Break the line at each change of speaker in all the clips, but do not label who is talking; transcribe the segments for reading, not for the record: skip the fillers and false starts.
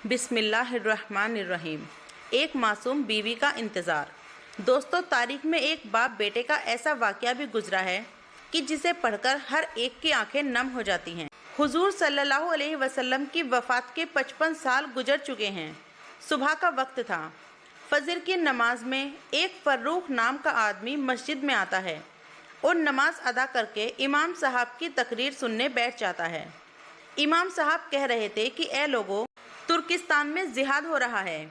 بسم اللہ الرحمن الرحیم۔ ایک معصوم بیوی کا انتظار۔ دوستو، تاریخ میں ایک باپ بیٹے کا ایسا واقعہ بھی گزرا ہے کہ جسے پڑھ کر ہر ایک کی آنکھیں نم ہو جاتی ہیں۔ حضور صلی اللہ علیہ وسلم کی وفات کے 55 سال گزر چکے ہیں۔ صبح کا وقت تھا۔ فجر کی نماز میں ایک فروخ نام کا آدمی مسجد میں آتا ہے اور نماز ادا کر کے امام صاحب کی تقریر سننے بیٹھ جاتا ہے۔ امام صاحب کہہ رہے تھے کہ اے لوگو، ترکستان میں جہاد ہو رہا ہے،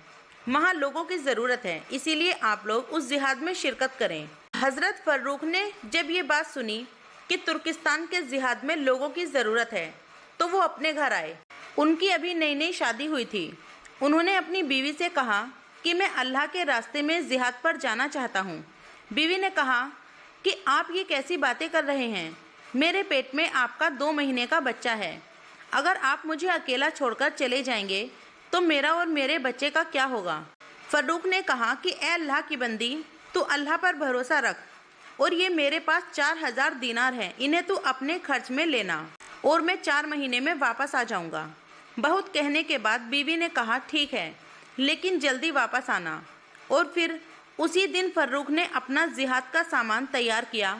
وہاں لوگوں کی ضرورت ہے، اسی لیے آپ لوگ اس جہاد میں شرکت کریں۔ حضرت فروخ نے جب یہ بات سنی کہ ترکستان کے جہاد میں لوگوں کی ضرورت ہے تو وہ اپنے گھر آئے۔ ان کی ابھی نئی نئی شادی ہوئی تھی۔ انہوں نے اپنی بیوی سے کہا کہ میں اللہ کے راستے میں جہاد پر جانا چاہتا ہوں۔ بیوی نے کہا کہ آپ یہ کیسی باتیں کر رہے ہیں؟ میرے پیٹ میں آپ کا 2 مہینے کا بچہ ہے۔ اگر آپ مجھے اکیلا چھوڑ کر چلے جائیں گے تو میرا اور میرے بچے کا کیا ہوگا؟ فروخ نے کہا کہ اے اللہ کی بندی، تو اللہ پر بھروسہ رکھ، اور یہ میرے پاس 4000 دینار ہیں، انہیں تو اپنے خرچ میں لینا، اور میں 4 مہینے میں واپس آ جاؤں گا۔ بہت کہنے کے بعد بیوی نے کہا ٹھیک ہے، لیکن جلدی واپس آنا۔ اور پھر اسی دن فروخ نے اپنا جہاد کا سامان تیار کیا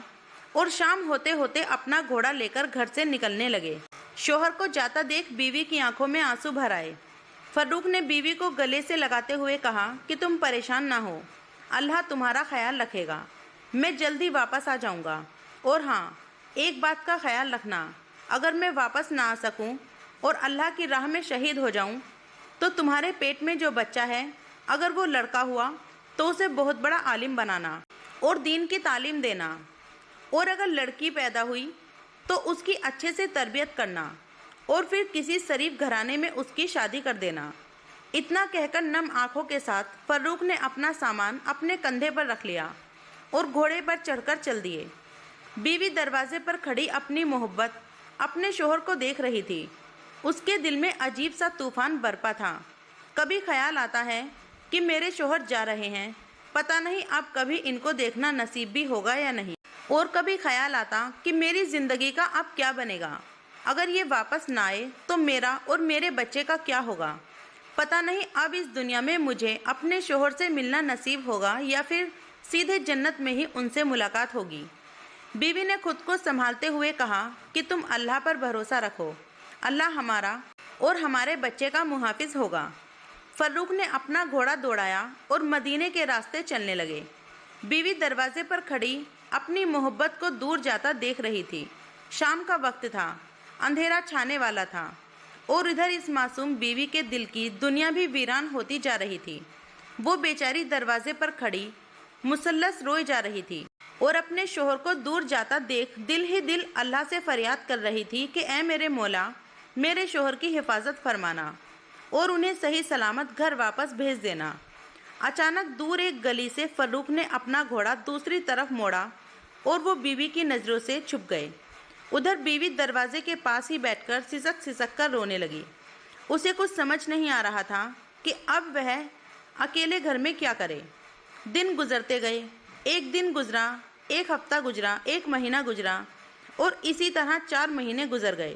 اور شام ہوتے ہوتے اپنا گھوڑا لے کر گھر سے نکلنے لگے۔ شوہر کو جاتا دیکھ بیوی کی آنکھوں میں آنسو بھر آئے۔ فروخ نے بیوی کو گلے سے لگاتے ہوئے کہا کہ تم پریشان نہ ہو، اللہ تمہارا خیال رکھے گا، میں جلدی واپس آ جاؤں گا۔ اور ہاں، ایک بات کا خیال رکھنا، اگر میں واپس نہ آ سکوں اور اللہ کی راہ میں شہید ہو جاؤں تو تمہارے پیٹ میں جو بچہ ہے، اگر وہ لڑکا ہوا تو اسے بہت بڑا عالم بنانا اور دین کی تعلیم دینا، اور اگر لڑکی پیدا ہوئی تو اس کی اچھے سے تربیت کرنا اور پھر کسی شریف گھرانے میں اس کی شادی کر دینا۔ اتنا کہہ کر نم آنکھوں کے ساتھ فروخ نے اپنا سامان اپنے کندھے پر رکھ لیا اور گھوڑے پر چڑھ کر چل دیے۔ بیوی دروازے پر کھڑی اپنی محبت اپنے شوہر کو دیکھ رہی تھی۔ اس کے دل میں عجیب سا طوفان برپا تھا۔ کبھی خیال آتا ہے کہ میرے شوہر جا رہے ہیں، پتہ نہیں اب کبھی ان کو دیکھنا نصیب بھی ہوگا یا نہیں، اور کبھی خیال آتا کہ میری زندگی کا اب کیا بنے گا، اگر یہ واپس نہ آئے تو میرا اور میرے بچے کا کیا ہوگا۔ پتہ نہیں اب اس دنیا میں مجھے اپنے شوہر سے ملنا نصیب ہوگا یا پھر سیدھے جنت میں ہی ان سے ملاقات ہوگی۔ بیوی نے خود کو سنبھالتے ہوئے کہا کہ تم اللہ پر بھروسہ رکھو، اللہ ہمارا اور ہمارے بچے کا محافظ ہوگا۔ فروخ نے اپنا گھوڑا دوڑایا اور مدینے کے راستے چلنے لگے۔ بیوی دروازے پر کھڑی اپنی محبت کو دور جاتا دیکھ رہی تھی۔ شام کا وقت تھا، اندھیرا چھانے والا تھا، اور ادھر اس معصوم بیوی کے دل کی دنیا بھی ویران ہوتی جا رہی تھی۔ وہ بیچاری دروازے پر کھڑی مسلسل روئی جا رہی تھی اور اپنے شوہر کو دور جاتا دیکھ دل ہی دل اللہ سے فریاد کر رہی تھی کہ اے میرے مولا، میرے شوہر کی حفاظت فرمانا اور انہیں صحیح سلامت گھر واپس بھیج دینا۔ اچانک دور ایک گلی سے فروخ نے اپنا گھوڑا دوسری طرف موڑا اور وہ بیوی کی نظروں سے چھپ گئے۔ ادھر بیوی دروازے کے پاس ہی بیٹھ کر سسک سسک کر رونے لگی۔ اسے کچھ سمجھ نہیں آ رہا تھا کہ اب وہ اکیلے گھر میں کیا کرے۔ دن گزرتے گئے، ایک دن گزرا، ایک ہفتہ گزرا، ایک مہینہ گزرا، اور اسی طرح 4 مہینے گزر گئے۔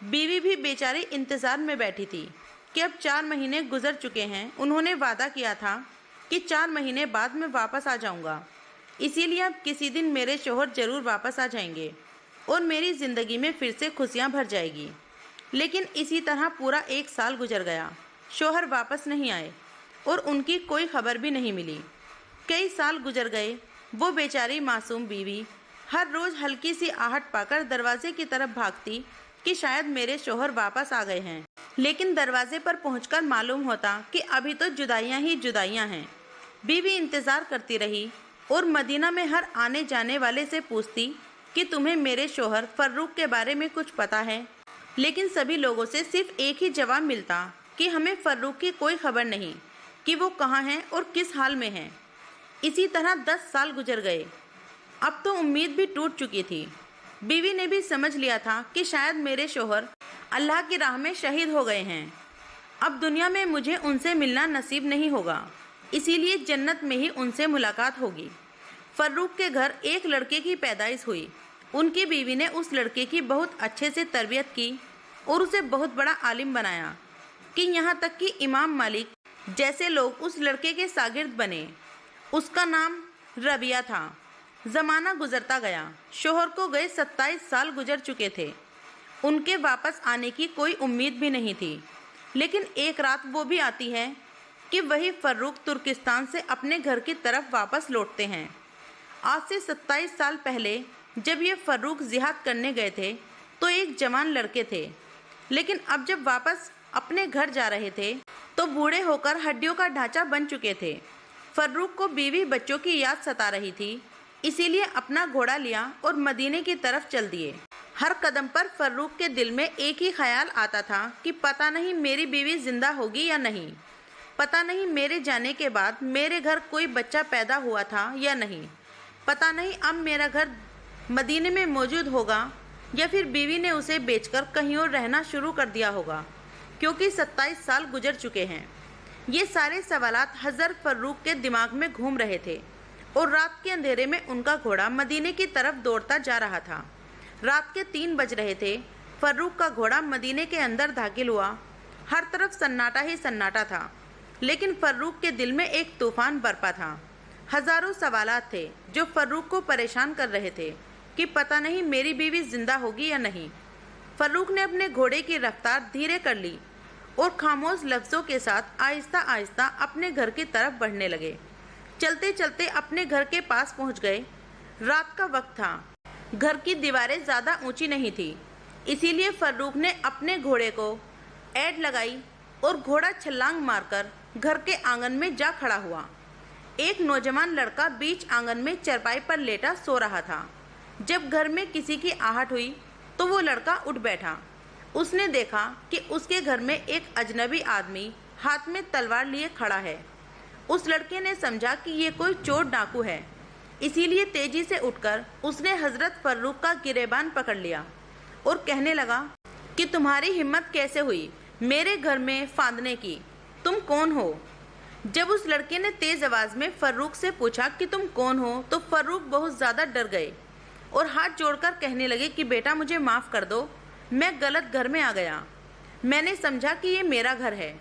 بیوی بھی بیچاری انتظار میں بیٹھی تھی کہ اب 4 مہینے گزر چکے ہیں۔ انہوں نے وعدہ کیا تھا کہ 4 مہینے بعد میں واپس آ جاؤں گا، اسی لیے اب کسی دن میرے شوہر ضرور واپس آ جائیں گے اور میری زندگی میں پھر سے خوشیاں بھر جائے گی۔ لیکن اسی طرح پورا 1 سال گزر گیا، شوہر واپس نہیں آئے اور ان کی کوئی خبر بھی نہیں ملی۔ کئی سال گزر گئے۔ وہ بیچاری معصوم بیوی ہر روز ہلکی سی آہٹ پا کر دروازے کی طرف بھاگتی کہ شاید میرے شوہر واپس آ گئے ہیں، لیکن دروازے پر پہنچ کر معلوم ہوتا کہ ابھی تو جدائیاں ہی جدائیاں ہیں۔ بیوی انتظار کرتی رہی اور مدینہ میں ہر آنے جانے والے سے پوچھتی کہ تمہیں میرے شوہر فروخ کے بارے میں کچھ پتہ ہے، لیکن سبھی لوگوں سے صرف ایک ہی جواب ملتا کہ ہمیں فروخ کی کوئی خبر نہیں کہ وہ کہاں ہیں اور کس حال میں ہیں۔ اسی طرح 10 سال گزر گئے۔ اب تو امید بھی ٹوٹ چکی تھی۔ بیوی نے بھی سمجھ لیا تھا کہ شاید میرے شوہر اللہ کی راہ میں شہید ہو گئے ہیں، اب دنیا میں مجھے ان سے ملنا نصیب نہیں ہوگا، اسی لیے جنت میں ہی ان سے ملاقات ہوگی۔ فروخ کے گھر ایک لڑکے کی پیدائش ہوئی۔ ان کی بیوی نے اس لڑکے کی بہت اچھے سے تربیت کی اور اسے بہت بڑا عالم بنایا۔ کہ یہاں تک کہ امام مالک جیسے لوگ اس لڑکے کے شاگرد بنے۔ اس کا نام ربیہ تھا۔ زمانہ گزرتا گیا۔ شوہر کو گئے 27 سال گزر چکے تھے۔ ان کے واپس آنے کی کوئی امید بھی نہیں تھی، لیکن ایک رات وہ بھی آتی ہے کہ وہی فروخ ترکستان سے اپنے گھر کی طرف واپس لوٹتے ہیں۔ آج سے 27 سال پہلے جب یہ فروخ جہاد کرنے گئے تھے تو ایک جوان لڑکے تھے، لیکن اب جب واپس اپنے گھر جا رہے تھے تو بوڑھے ہو کر ہڈیوں کا ڈھانچہ بن چکے تھے۔ فروخ کو بیوی بچوں کی یاد ستا رہی تھی، اسی لیے اپنا گھوڑا لیا اور مدینے کی طرف چل دیے۔ ہر قدم پر فروخ کے دل میں ایک ہی خیال آتا تھا کہ پتہ نہیں میری بیوی زندہ ہوگی یا نہیں، پتہ نہیں میرے جانے کے بعد میرے گھر کوئی بچہ پیدا ہوا تھا یا نہیں، پتہ نہیں اب میرا گھر مدینے میں موجود ہوگا یا پھر بیوی نے اسے بیچ کر کہیں اور رہنا شروع کر دیا ہوگا، کیونکہ 27 سال گزر چکے ہیں۔ یہ سارے سوالات حضرت فروخ کے دماغ میں گھوم رہے تھے، اور رات کے اندھیرے میں ان کا گھوڑا مدینے کی طرف دوڑتا جا رہا تھا۔ رات کے 3 بج رہے تھے۔ فروخ کا گھوڑا مدینے کے اندر داخل ہوا۔ ہر طرف سناٹا ہی سناٹا تھا، لیکن فروخ کے دل میں ایک طوفان برپا تھا۔ ہزاروں سوالات تھے جو فروخ کو پریشان کر رہے تھے کہ پتہ نہیں میری بیوی زندہ ہوگی یا نہیں۔ فروخ نے اپنے گھوڑے کی رفتار دھیرے کر لی اور خاموش لفظوں کے ساتھ آہستہ آہستہ اپنے گھر کی طرف بڑھنے لگے۔ چلتے چلتے اپنے گھر کے پاس پہنچ گئے۔ رات کا وقت تھا۔ گھر کی دیواریں زیادہ اونچی نہیں تھی، اسی لیے فروخ نے اپنے گھوڑے کو ایڑ لگائی اور گھوڑا چھلانگ مار کر گھر کے آنگن میں جا کھڑا ہوا۔ ایک نوجوان لڑکا بیچ آنگن میں چرپائی پر لیٹا سو رہا تھا۔ جب گھر میں کسی کی آہٹ ہوئی تو وہ لڑکا اٹھ بیٹھا۔ اس نے دیکھا کہ اس کے گھر میں ایک اجنبی آدمی ہاتھ میں تلوار لیے کھڑا ہے۔ اس لڑکے نے سمجھا کہ یہ کوئی چور ڈاکو ہے، اسی لیے تیزی سے اٹھ کر اس نے حضرت فروخ کا گریبان پکڑ لیا اور کہنے لگا کہ تمہاری ہمت کیسے ہوئی میرے گھر میں پھاندنے کی؟ تم کون ہو؟ جب اس لڑکے نے تیز آواز میں فروخ سے پوچھا کہ تم کون ہو تو فروخ بہت زیادہ ڈر گئے اور ہاتھ جوڑ کر کہنے لگے کہ بیٹا مجھے معاف کر دو، میں غلط گھر میں آ گیا، میں نے سمجھا کہ یہ میرا گھر ہے۔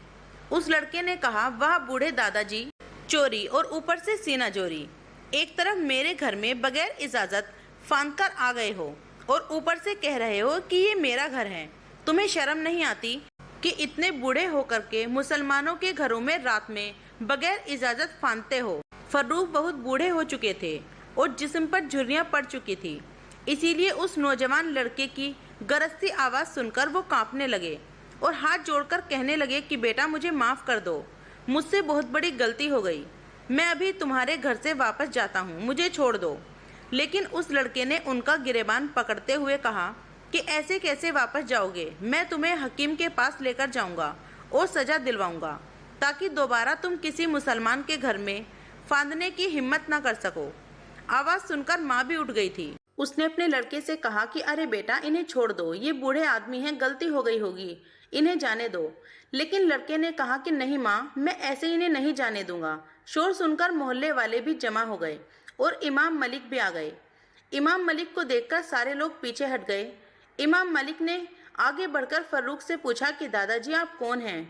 اس لڑکے نے کہا واہ بوڑھے دادا جی، چوری اور اوپر سے سینہ جوری، ایک طرف میرے گھر میں بغیر اجازت پھاند کر آ گئے ہو اور اوپر سے کہہ رہے ہو کہ یہ میرا گھر ہے، تمہیں شرم نہیں آتی کہ اتنے بوڑھے ہو کر کے مسلمانوں کے گھروں میں رات میں بغیر اجازت پھاندتے ہو؟ فروخ بہت بوڑھے ہو چکے تھے اور جسم پر جھریاں پڑ چکی تھی، اسی لیے اس نوجوان لڑکے کی گرجتی آواز سن کر وہ کانپنے لگے اور ہاتھ جوڑ کر کہنے لگے کہ بیٹا مجھے معاف کر دو، مجھ سے بہت بڑی غلطی ہو گئی، میں ابھی تمہارے گھر سے واپس جاتا ہوں، مجھے چھوڑ دو۔ لیکن اس لڑکے نے ان کا گریبان پکڑتے ہوئے کہا کہ ایسے کیسے واپس جاؤ گے؟ میں تمہیں حکیم کے پاس لے کر جاؤں گا اور سزا دلواؤں گا تاکہ دوبارہ تم کسی مسلمان کے گھر میں پھاندنے کی ہمت نہ کر سکو۔ آواز سن کر ماں بھی اٹھ گئی تھی۔ اس نے اپنے لڑکے سے کہا کہ ارے بیٹا انہیں چھوڑ دو، یہ بوڑھے آدمی ہیں، غلطی ہو گئی ہوگی، انہیں جانے دو۔ لیکن لڑکے نے کہا کہ نہیں ماں، میں ایسے انہیں نہیں جانے دوں گا۔ شور سن کر محلے والے بھی جمع ہو گئے اور امام ملک بھی آ گئے۔ امام ملک کو دیکھ کر سارے لوگ پیچھے ہٹ گئے۔ امام ملک نے آگے بڑھ کر فروخ سے پوچھا کہ دادا جی آپ کون ہیں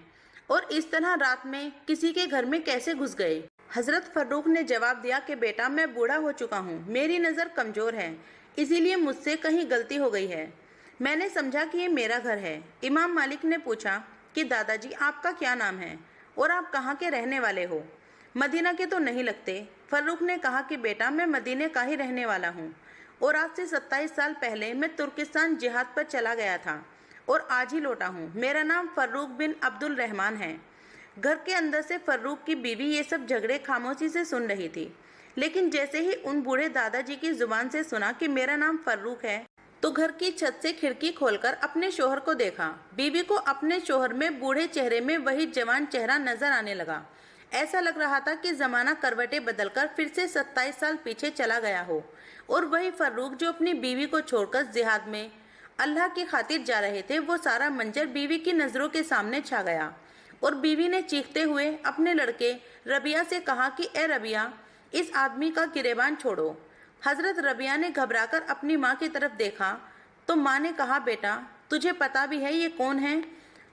اور اس طرح رات میں کسی کے گھر میں کیسے گھس گئے؟ حضرت فروخ نے جواب دیا کہ بیٹا میں بوڑھا ہو چکا ہوں، میری نظر کمزور ہے، اسی لیے مجھ سے کہیں غلطی ہو گئی ہے، میں نے سمجھا کہ یہ میرا گھر ہے۔ امام مالک نے پوچھا کہ دادا جی آپ کا کیا نام ہے اور آپ کہاں کے رہنے والے ہو؟ مدینہ کے تو نہیں لگتے۔ فروخ نے کہا کہ بیٹا میں مدینے کا ہی رہنے والا ہوں اور آج سے 27 سال پہلے میں ترکستان جہاد پر چلا گیا تھا اور آج ہی لوٹا ہوں۔ میرا نام فروخ بن عبد الرحمن ہے۔ گھر کے اندر سے فروخ کی بیوی یہ سب جھگڑے خاموشی سے سن رہی تھی، لیکن جیسے ہی ان بوڑھے دادا جی کی زبان سے سنا کہ میرا نام فروخ ہے تو گھر کی چھت سے کھڑکی کھول کر اپنے شوہر کو دیکھا۔ بیوی کو اپنے شوہر میں بوڑھے چہرے میں وہی جوان چہرہ نظر آنے لگا۔ ایسا لگ رہا تھا کہ زمانہ کروٹیں بدل کر پھر سے 27 سال پیچھے چلا گیا ہو، اور وہی فروخ جو اپنی بیوی کو چھوڑ کر جہاد میں اللہ کی خاطر جا رہے تھے، وہ سارا منظر بیوی کی نظروں کے سامنے چھا گیا، اور بیوی نے چیختے ہوئے اپنے لڑکے ربیہ سے کہا کہ اے ربیہ، اس آدمی کا گریبان چھوڑو۔ حضرت ربیہ نے گھبرا کر اپنی ماں کی طرف دیکھا تو ماں نے کہا بیٹا تجھے پتا بھی ہے یہ کون ہے؟